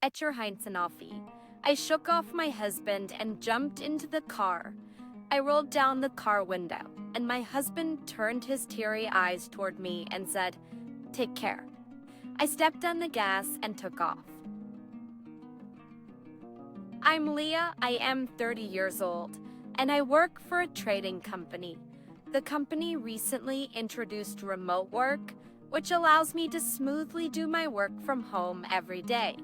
At your Heinzenoffi. I shook off my husband and jumped into the car. I rolled down the car window, and my husband turned his teary eyes toward me and said, "Take care." I stepped on the gas and took off. I'm Leah, I am 30 years old, and I work for a trading company. The company recently introduced remote work, which allows me to smoothly do my work from home every day.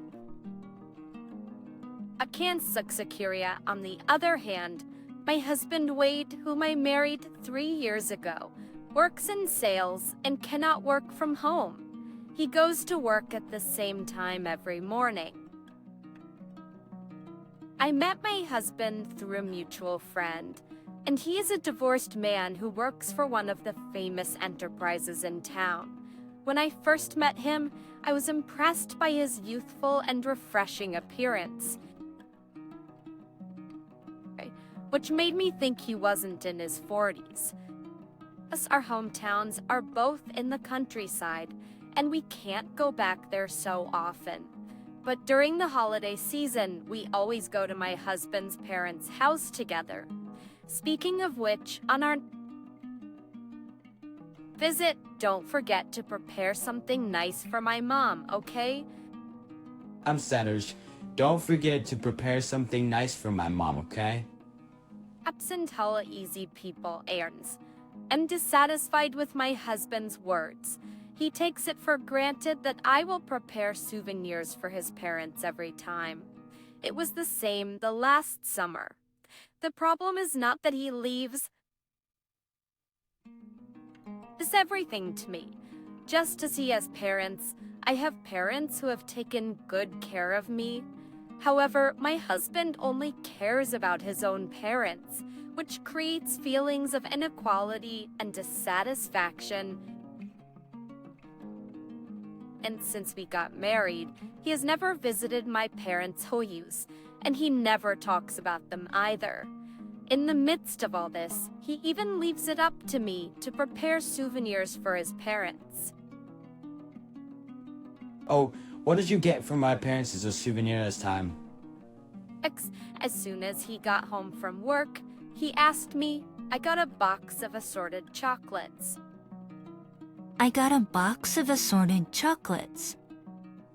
Akan Suksakirya, on the other hand, my husband Wade, whom I married 3 years ago, works in sales and cannot work from home. He goes to work at the same time every morning. I met my husband through a mutual friend, and he is a divorced man who works for one of the famous enterprises in town. When I first met him, I was impressed by his youthful and refreshing appearance, which made me think he wasn't in his 40s. Us, our hometowns are both in the countryside, and we can't go back there so often. But during the holiday season, we always go to my husband's parents' house together. Speaking of which, on our visit, don't forget to prepare something nice for my mom, okay? I'm Saturj. Don't forget to prepare something nice for my mom, okay? Absentella easy people, Aaron's. I'm dissatisfied with my husband's words. He takes it for granted that I will prepare souvenirs for his parents every time. It was the same the last summer. The problem is not that he leaves everything to me. Just as he has parents, I have parents who have taken good care of me. However, my husband only cares about his own parents, which creates feelings of inequality and dissatisfaction. And since we got married, he has never visited my parents' hoyus, and he never talks about them either. In the midst of all this, he even leaves it up to me to prepare souvenirs for his parents. Oh, what did you get from my parents as a souvenir this time? As soon as he got home from work, he asked me. I got a box of assorted chocolates. I got a box of assorted chocolates.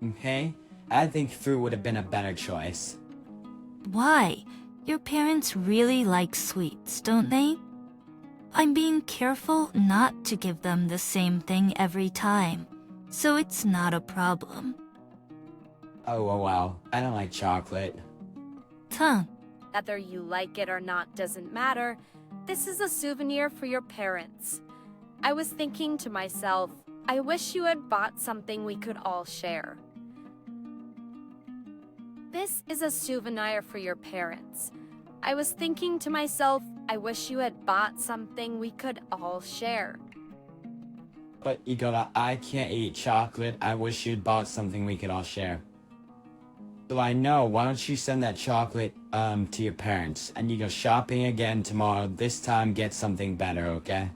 Okay, I think fruit would have been a better choice. Why? Your parents really like sweets, don't they? I'm being careful not to give them the same thing every time, so it's not a problem. Oh, wow, I don't like chocolate. Tongue. Whether you like it or not doesn't matter. This is a souvenir for your parents. I was thinking to myself, I wish you had bought something we could all share. This is a souvenir for your parents. I was thinking to myself, I wish you had bought something we could all share. But Igor, I can't eat chocolate. I wish you'd bought something we could all share. So I know, why don't you send that chocolate to your parents, and you go shopping again tomorrow. This time get something better, okay?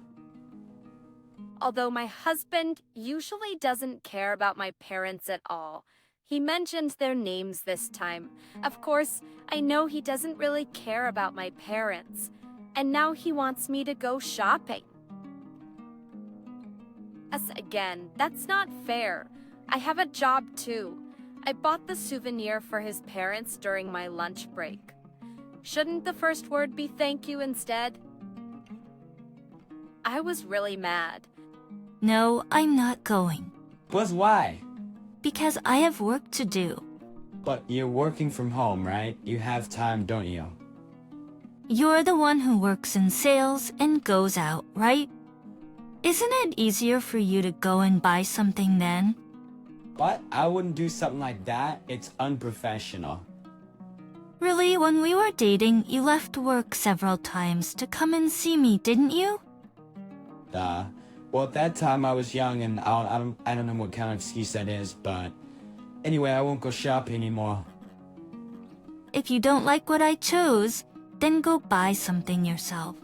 Although my husband usually doesn't care about my parents at all, he mentioned their names this time. Of course, I know he doesn't really care about my parents, and now he wants me to go shopping. Again, that's not fair. I have a job too. I bought the souvenir for his parents during my lunch break. Shouldn't the first word be thank you instead? I was really mad. No, I'm not going. But why? Because I have work to do. But you're working from home, right? You have time, don't you? You're the one who works in sales and goes out, right? Isn't it easier for you to go and buy something then? But I wouldn't do something like that. It's unprofessional. Really, when we were dating, you left work several times to come and see me, didn't you? Well, at that time I was young, and I don't know what kind of excuse that is, but anyway, I won't go shopping anymore. If you don't like what I chose, then go buy something yourself.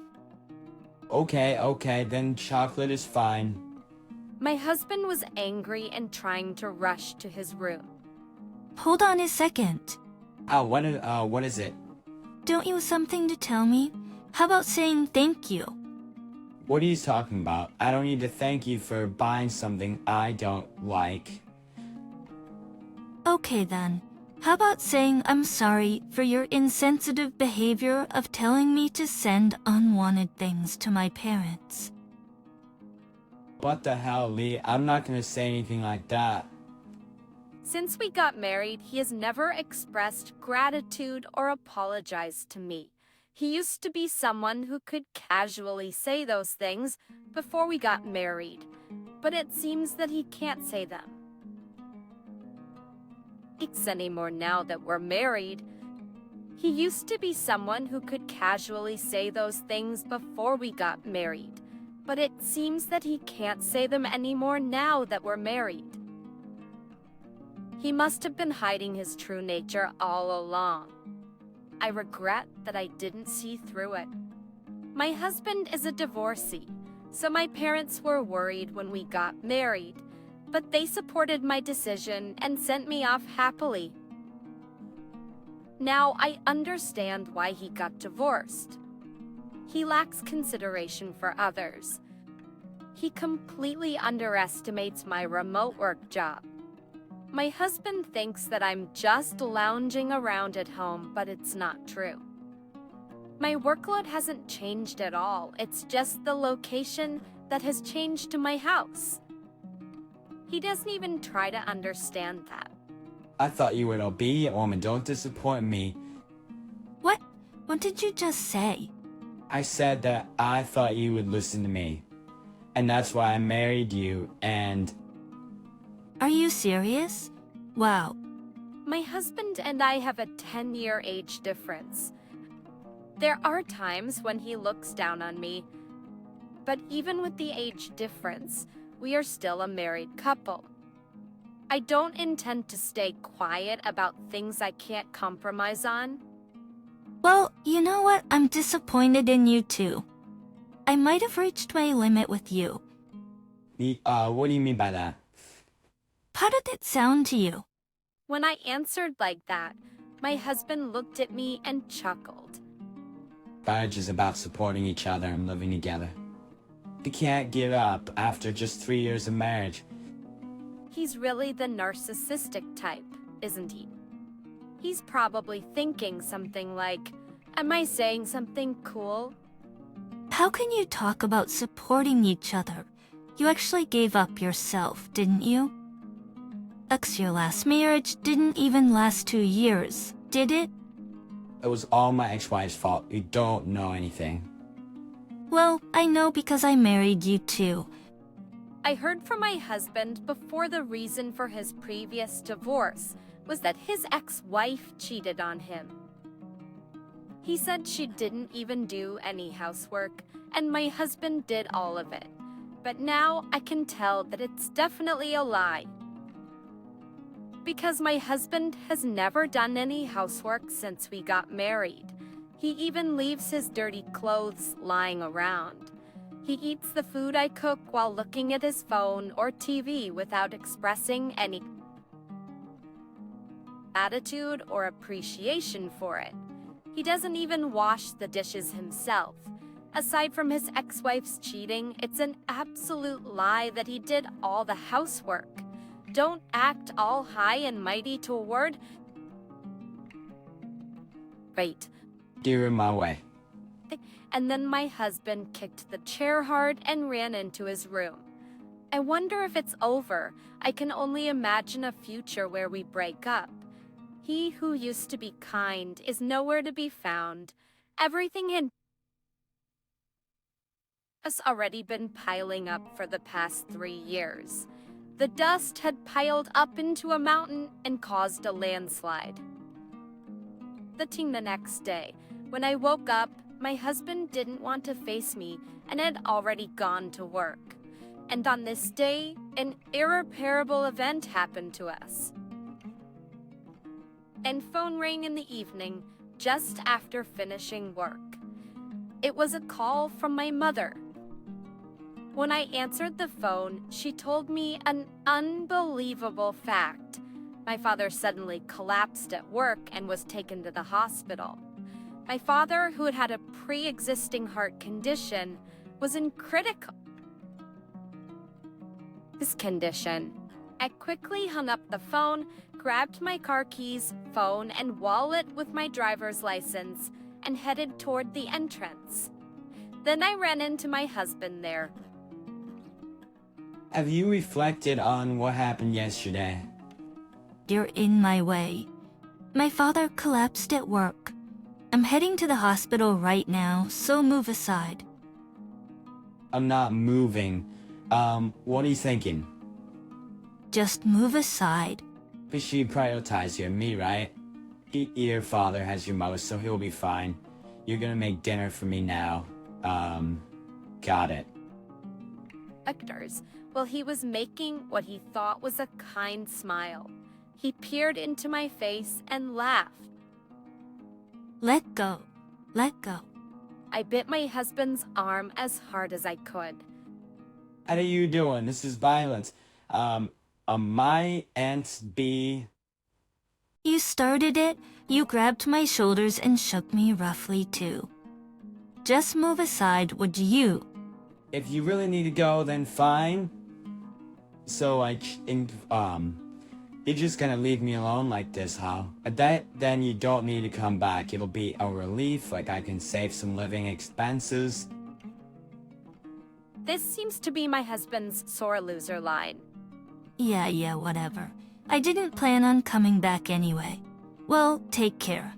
Okay, then chocolate is fine. My husband was angry and trying to rush to his room. Hold on a second. Oh, what is it? Don't you have something to tell me? How about saying thank you? What are you talking about? I don't need to thank you for buying something I don't like. Okay then. How about saying I'm sorry for your insensitive behavior of telling me to send unwanted things to my parents? What the hell, Lee? I'm not gonna say anything like that. Since we got married, he has never expressed gratitude or apologized to me. He used to be someone who could casually say those things before we got married, but it seems that he can't say them anymore now that we're married. He used to be someone who could casually say those things before we got married, but it seems that he can't say them anymore now that we're married. He must have been hiding his true nature all along. I regret that I didn't see through it. My husband is a divorcee, so my parents were worried when we got married, but they supported my decision and sent me off happily. Now I understand why he got divorced. He lacks consideration for others. He completely underestimates my remote work job. My husband thinks that I'm just lounging around at home, but it's not true. My workload hasn't changed at all. It's just the location that has changed to my house. He doesn't even try to understand that. I thought you were an obedient woman. Don't disappoint me. What? What did you just say? I said that I thought you would listen to me. And that's why I married you, and... Are you serious? Wow. My husband and I have a 10-year age difference. There are times when he looks down on me, but even with the age difference, we are still a married couple. I don't intend to stay quiet about things I can't compromise on. Well, you know what? I'm disappointed in you too. I might have reached my limit with you. What do you mean by that? How did it sound to you? When I answered like that, my husband looked at me and chuckled. Marriage is about supporting each other and living together. You can't give up after just 3 years of marriage. He's really the narcissistic type, isn't he? He's probably thinking something like, am I saying something cool? How can you talk about supporting each other? You actually gave up yourself, didn't you? Your last marriage didn't even last 2 years, did it? It was all my ex-wife's fault. You don't know anything. Well, I know because I married you too. I heard from my husband before the reason for his previous divorce was that his ex-wife cheated on him. He said she didn't even do any housework, and my husband did all of it. But now I can tell that it's definitely a lie. Because my husband has never done any housework since we got married. He even leaves his dirty clothes lying around. He eats the food I cook while looking at his phone or TV without expressing any attitude or appreciation for it. He doesn't even wash the dishes himself. Aside from his ex-wife's cheating, it's an absolute lie that he did all the housework. Don't act all high and mighty toward... Wait. You're in my way. And then my husband kicked the chair hard and ran into his room. I wonder if it's over. I can only imagine a future where we break up. He who used to be kind is nowhere to be found. Everything has already been piling up for the past 3 years. The dust had piled up into a mountain and caused a landslide. The next day, when I woke up, my husband didn't want to face me and had already gone to work. And on this day, an irreparable event happened to us. And phone rang in the evening, just after finishing work. It was a call from my mother. When I answered the phone, she told me an unbelievable fact. My father suddenly collapsed at work and was taken to the hospital. My father, who had had a pre-existing heart condition, was in critical condition. I quickly hung up the phone, grabbed my car keys, phone, and wallet with my driver's license, and headed toward the entrance. Then I ran into my husband there. Have you reflected on what happened yesterday? You're in my way. My father collapsed at work. I'm heading to the hospital right now, so move aside. I'm not moving. What are you thinking? Just move aside. But she prioritized you and me, right? Your father has your most, so he'll be fine. You're gonna make dinner for me now. Got it. Actors, while he was making what he thought was a kind smile. He peered into my face and laughed. Let go. Let go. I bit my husband's arm as hard as I could. What are you doing? This is violence. My aunt B. You started it, you grabbed my shoulders and shook me roughly too. Just move aside, would you? If you really need to go, then fine. So you're just gonna leave me alone like this, huh? Then you don't need to come back. It'll be a relief, like I can save some living expenses. This seems to be my husband's sore loser line. Yeah, whatever. I didn't plan on coming back anyway. Well, take care.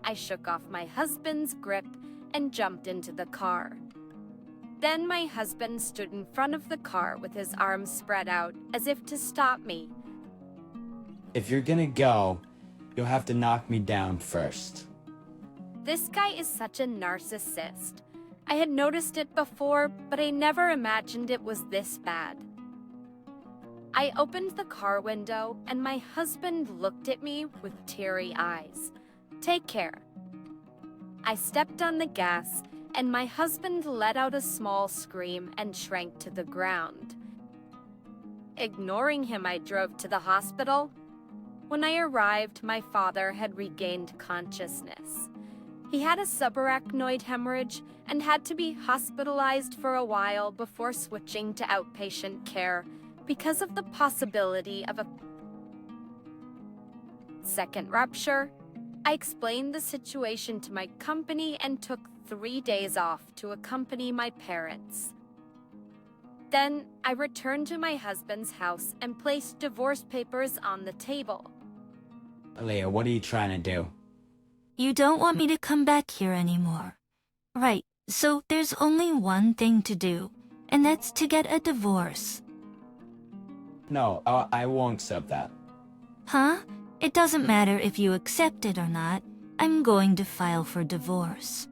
I shook off my husband's grip and jumped into the car. Then my husband stood in front of the car with his arms spread out as if to stop me. If you're gonna go, you'll have to knock me down first. This guy is such a narcissist. I had noticed it before, but I never imagined it was this bad. I opened the car window and my husband looked at me with teary eyes. Take care. I stepped on the gas and my husband let out a small scream and shrank to the ground. Ignoring him, I drove to the hospital. When I arrived, my father had regained consciousness. He had a subarachnoid hemorrhage and had to be hospitalized for a while before switching to outpatient care because of the possibility of a second rupture. I explained the situation to my company and took 3 days off to accompany my parents. Then I returned to my husband's house and placed divorce papers on the table. Leah, what are you trying to do? You don't want me to come back here anymore. Right, so there's only one thing to do, and that's to get a divorce. No, I won't accept that. Huh? It doesn't matter if you accept it or not. I'm going to file for divorce.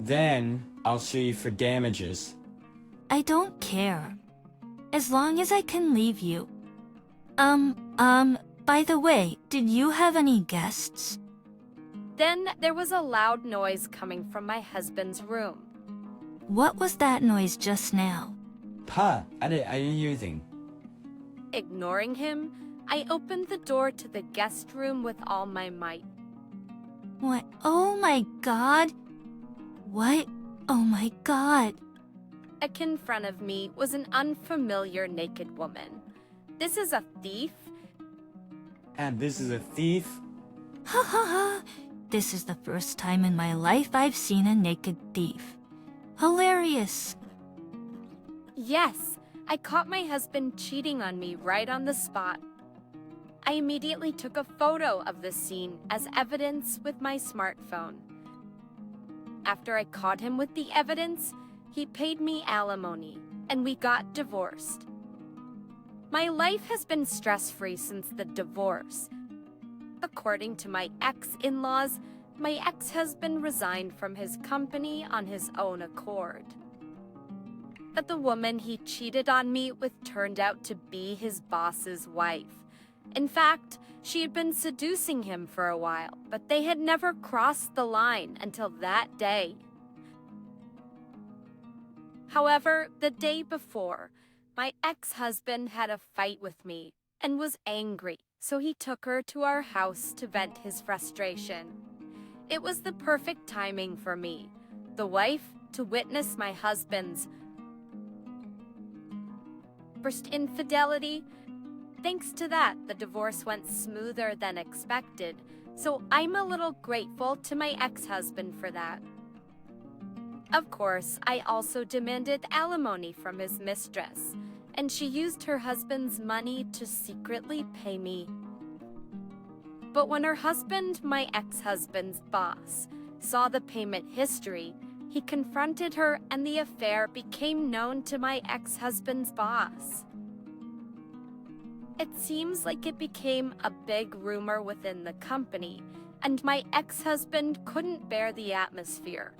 Then, I'll sue you for damages. I don't care. As long as I can leave you. By the way, did you have any guests? Then there was a loud noise coming from my husband's room. What was that noise just now? Pa, I didn't hear anything. Ignoring him, I opened the door to the guest room with all my might. What? Oh my god! What? Oh my god! In front of me was an unfamiliar naked woman. This is a thief? And this is a thief? Ha ha ha! This is the first time in my life I've seen a naked thief. Hilarious! Yes, I caught my husband cheating on me right on the spot. I immediately took a photo of the scene as evidence with my smartphone. After I caught him with the evidence, he paid me alimony, and we got divorced. My life has been stress-free since the divorce. According to my ex-in-laws, my ex-husband resigned from his company on his own accord. But the woman he cheated on me with turned out to be his boss's wife. In fact, she had been seducing him for a while, but they had never crossed the line until that day. However, the day before, my ex-husband had a fight with me, and was angry, so he took her to our house to vent his frustration. It was the perfect timing for me, the wife, to witness my husband's first infidelity. Thanks to that, the divorce went smoother than expected, so I'm a little grateful to my ex-husband for that. Of course, I also demanded alimony from his mistress, and she used her husband's money to secretly pay me. But when her husband, my ex-husband's boss, saw the payment history, he confronted her and the affair became known to my ex-husband's boss. It seems like it became a big rumor within the company, and my ex-husband couldn't bear the atmosphere,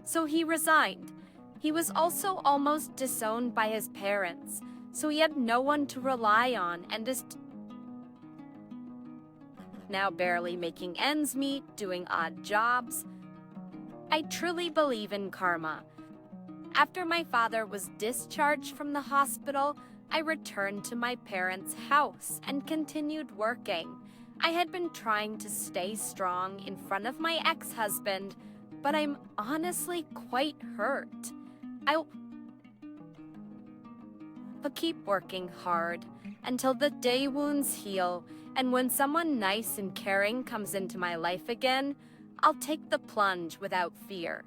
so he resigned. He was also almost disowned by his parents, so he had no one to rely on and is now barely making ends meet, doing odd jobs. I truly believe in karma. After my father was discharged from the hospital, I returned to my parents' house and continued working. I had been trying to stay strong in front of my ex-husband, but I'm honestly quite hurt. I'll keep working hard until the day wounds heal, and when someone nice and caring comes into my life again, I'll take the plunge without fear.